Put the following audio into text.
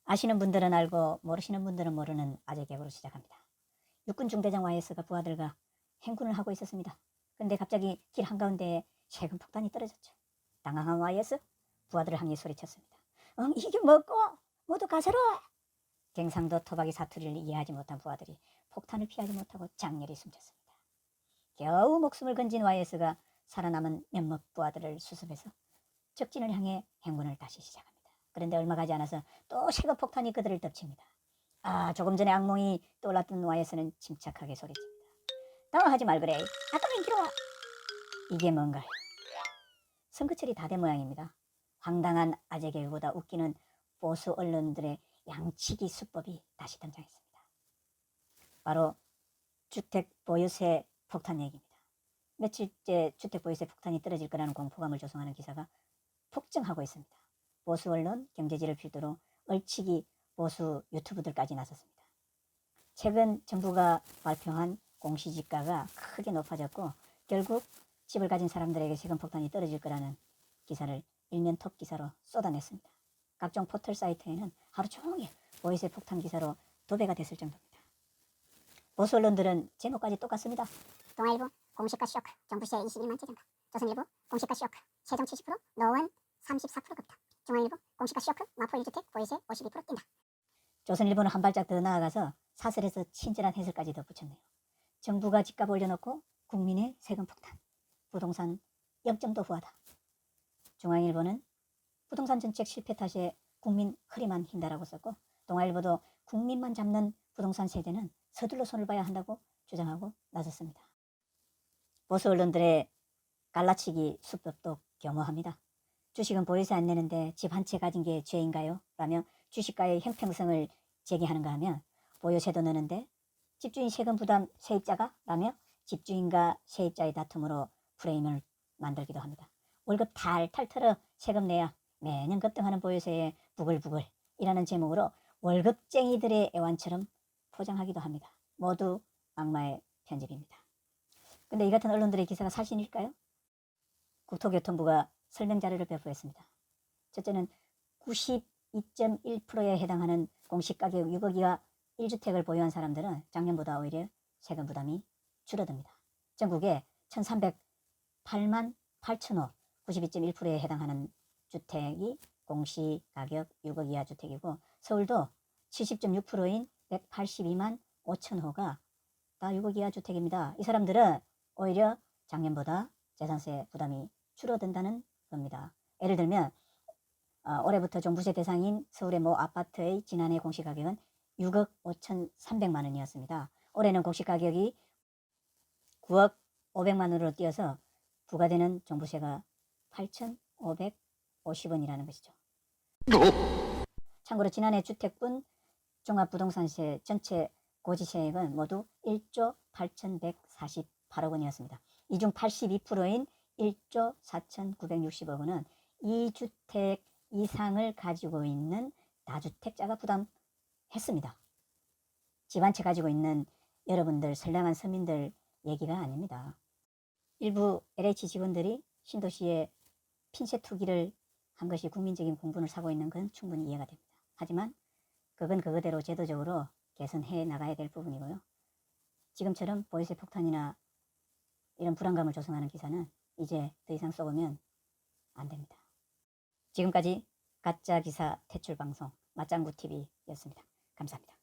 아시는 분들은 알고 모르시는 분들은 모르는 아재 개그로 시작합니다. 육군 중대장 YS가 부하들과 행군을 하고 있었습니다. 근데 갑자기 길 한가운데에 세금 폭탄이 떨어졌죠. 당황한 YS 부하들을 향해 소리쳤습니다. 이게 뭐고? 모두 가세로! 갱상도 토박이 사투리를 이해하지 못한 부하들이 폭탄을 피하지 못하고 장렬히 숨졌습니다. 겨우 목숨을 건진 YS가 살아남은 몇몇 부하들을 수습해서 적진을 향해 행군을 다시 시작합니다. 그런데 얼마 가지 않아서 또 세금 폭탄이 그들을 덮칩니다. 조금 전에 악몽이 떠올랐던 YS는 침착하게 소리칩니다. 당황하지 말그래. 아까면 길어와. 이게 뭔가요? 선거철이 다 된 모양입니다. 황당한 아재 개그보다 웃기는 보수 언론들의 양치기 수법이 다시 등장했습니다. 바로 주택 보유세 폭탄 얘기입니다. 며칠째 주택 보유세 폭탄이 떨어질 거라는 공포감을 조성하는 기사가 폭증하고 있습니다. 보수 언론, 경제지를 필두로 얼치기 보수 유튜브들까지 나섰습니다. 최근 정부가 발표한 공시지가가 크게 높아졌고 결국 집을 가진 사람들에게 세금 폭탄이 떨어질 거라는 기사를 일면 톱 기사로 쏟아냈습니다. 각종 포털 사이트에는 하루 종일 보유세 폭탄 기사로 도배가 됐을 정도입니다. 보수 언론들은 제목까지 똑같습니다. 동아일보 공시가 쇼크, 정부세 21만 재정가. 조선일보 공시가 쇼크, 세정 70%, 노원 34% 급등. 중앙일보 공시가 쇼크, 마포 1주택 보유세 52% 뛴다. 조선일보는 한 발짝 더 나아가서 사설에서 친절한 해설까지 덧붙였네요. 정부가 집값 올려놓고 국민의 세금 폭탄, 부동산 0점도 후하다. 중앙일보는 부동산 정책 실패 탓에 국민 허리만 흰다라고 썼고 동아일보도 국민만 잡는 부동산 세제는 서둘러 손을 봐야 한다고 주장하고 나섰습니다. 보수 언론들의 갈라치기 수법도 겸허합니다. 주식은 보유세 안 내는데 집 한 채 가진 게 죄인가요? 라며 주식가의 형평성을 제기하는가 하면 보유세도 내는데 집주인 세금 부담 세입자가? 라며 집주인과 세입자의 다툼으로 프레임을 만들기도 합니다. 월급 탈탈 털어 세금 내야 매년 급등하는 보유세에 부글부글 이라는 제목으로 월급쟁이들의 애완처럼 포장하기도 합니다. 모두 악마의 편집입니다. 근데 이 같은 언론들의 기사가 사실일까요? 국토교통부가 설명 자료를 배포했습니다. 첫째는 92.1%에 해당하는 공시가격 6억이와 1주택을 보유한 사람들은 작년보다 오히려 세금 부담이 줄어듭니다. 전국에 1308만 8천호 92.1%에 해당하는 주택이 공시가격 6억 이하 주택이고 서울도 70.6%인 182만 5천호가 다 6억 이하 주택입니다. 이 사람들은 오히려 작년보다 재산세 부담이 줄어든다는 겁니다. 예를 들면 올해부터 종부세 대상인 서울의 모 아파트의 지난해 공시가격은 6억 5,300만 원이었습니다. 올해는 공시가격이 9억 500만 원으로 뛰어서 부과되는 종부세가 8,550원이라는 것이죠. 참고로 지난해 주택분 종합부동산세 전체 고지세액은 모두 1조 8,148억 원이었습니다. 이 중 82%인 1조 4,960억 원은 2주택 이상을 가지고 있는 다주택자가 부담했습니다. 집 한 채 가지고 있는 여러분들 선량한 서민들 얘기가 아닙니다. 일부 LH 직원들이 신도시에 핀셋 투기를 한 것이 국민적인 공분을 사고 있는 건 충분히 이해가 됩니다. 하지만 그건 그거대로 제도적으로 개선해 나가야 될 부분이고요. 지금처럼 보유세 폭탄이나 이런 불안감을 조성하는 기사는 이제 더 이상 쏘면 안 됩니다. 지금까지 가짜 기사 퇴출 방송 맞장구 TV였습니다. 감사합니다.